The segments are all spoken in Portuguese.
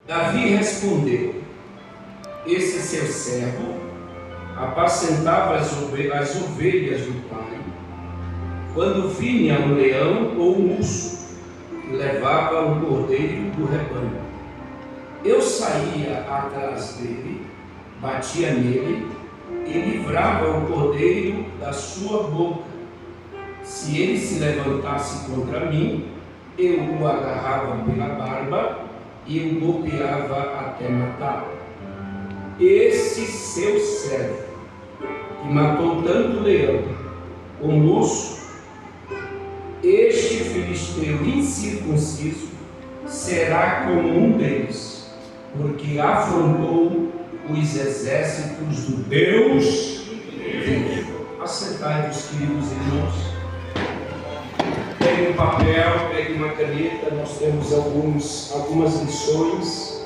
Davi respondeu: esse seu servo apacentava as ovelhas do pai, quando vinha um leão ou um urso, e levava um cordeiro do rebanho. Eu saía atrás dele, batia nele e livrava o cordeiro da sua boca. Se ele se levantasse contra mim, eu o agarrava pela barba e o golpeava até matá-lo. Esse seu servo, que matou tanto leão como urso, este filisteu incircunciso será como um deles, porque afrontou os exércitos do Deus vivo. Assentai-vos, queridos irmãos. Pegue um papel, pegue uma caneta. Nós temos algumas lições.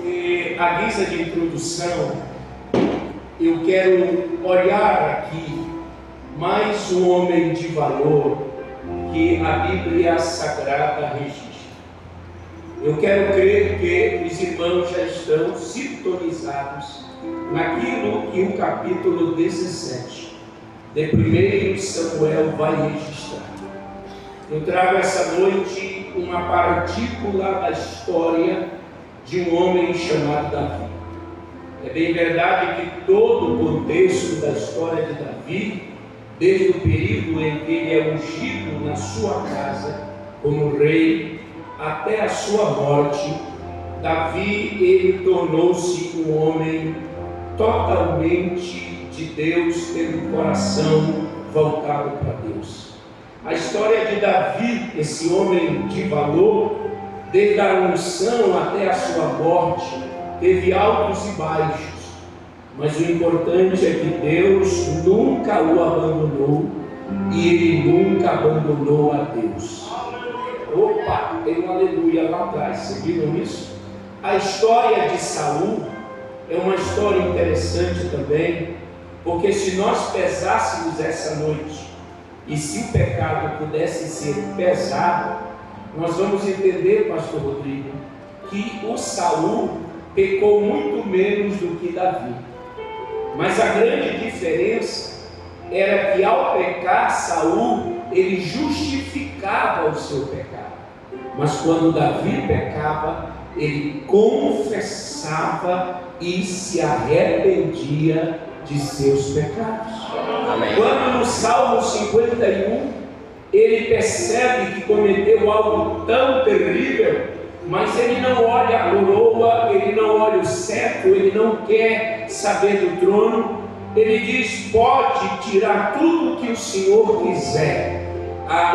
E a guisa de introdução, eu quero olhar aqui mais um homem de valor que a Bíblia Sagrada registra. Eu quero crer que os irmãos já estão sintonizados naquilo que o capítulo 17 de 1 Samuel vai registrar. Eu trago essa noite uma partícula da história de um homem chamado Davi. É bem verdade que todo o contexto da história de Davi, desde o período em que ele é ungido na sua casa como rei, até a sua morte, Davi, ele tornou-se um homem totalmente de Deus, tendo o coração voltado para Deus. A história de Davi, esse homem de valor, desde a unção até a sua morte, teve altos e baixos, mas o importante é que Deus nunca o abandonou e ele nunca abandonou a Deus. Opa, tem um aleluia lá atrás, vocês viram isso? A história de Saul é uma história interessante também, porque se nós pesássemos essa noite, e se o pecado pudesse ser pesado, nós vamos entender, pastor Rodrigo, que o Saul pecou muito menos do que Davi. Mas a grande diferença era que ao pecar Saul, ele justificava o seu pecado. Mas quando Davi pecava, ele confessava e se arrependia de seus pecados. Amém. Quando no Salmo 51, ele percebe que cometeu algo tão terrível, mas ele não olha a coroa, ele não olha o cetro, ele não quer saber do trono. Ele diz: pode tirar tudo que o Senhor quiser,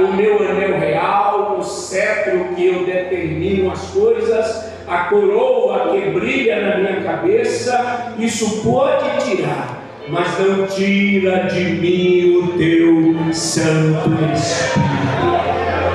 o meu anel real, o cetro que eu determino as coisas, a coroa que brilha na minha cabeça, isso pode tirar, mas não tira de mim o teu Santo Espírito.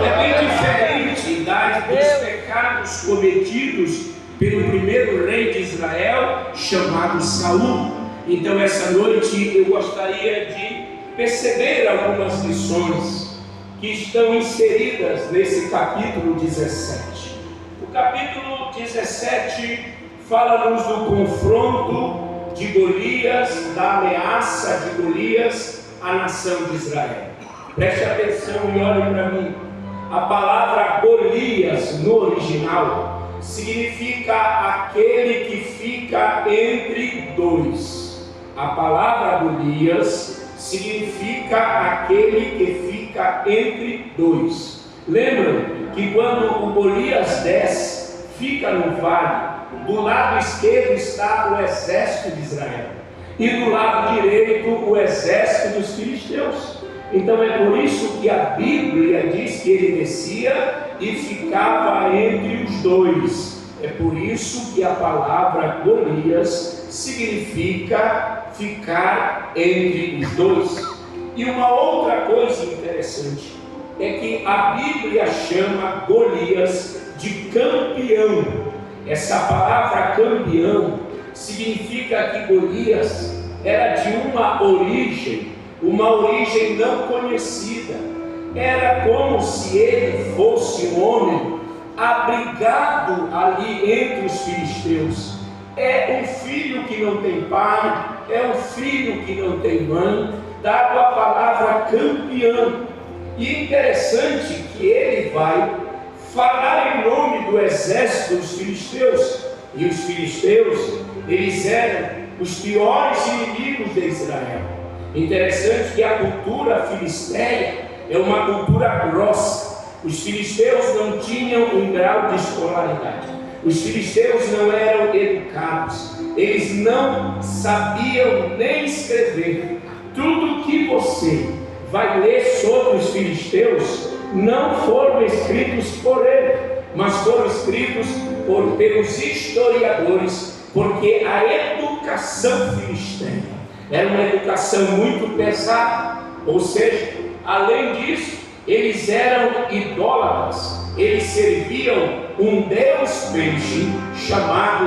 É bem diferente dos pecados cometidos pelo primeiro rei de Israel, chamado Saul. Então essa noite eu gostaria de perceber algumas lições que estão inseridas nesse capítulo 17. O capítulo 17 fala-nos do confronto de Golias, da ameaça de Golias à nação de Israel. Preste atenção e olhe para mim. A palavra Golias no original significa aquele que fica entre dois. A palavra Golias significa aquele que fica entre dois. Lembram que quando o Golias desce, fica no vale, do lado esquerdo está o exército de Israel e do lado direito o exército dos filisteus. Então é por isso que a Bíblia diz que ele descia e ficava entre os dois. É por isso que a palavra Golias significa ficar entre os dois. E uma outra coisa interessante é que a Bíblia chama Golias de campeão. Essa palavra campeão significa que Golias era de uma origem não conhecida. Era como se ele fosse um homem abrigado ali entre os filisteus. É um filho que não tem pai, é um filho que não tem mãe, dado a palavra campeão. E interessante que ele vai falar em nome do exército dos filisteus. E os filisteus, eles eram os piores inimigos de Israel. Interessante que a cultura filisteia é uma cultura grossa. Os filisteus não tinham um grau de escolaridade. Os filisteus não eram educados. Eles não sabiam nem escrever. Tudo que você vai ler sobre os filisteus não foram escritos por ele, mas foram escritos pelos historiadores, porque a educação filisteia era uma educação muito pesada. Ou seja, além disso, eles eram idólatras. Eles serviam um deus peixe chamado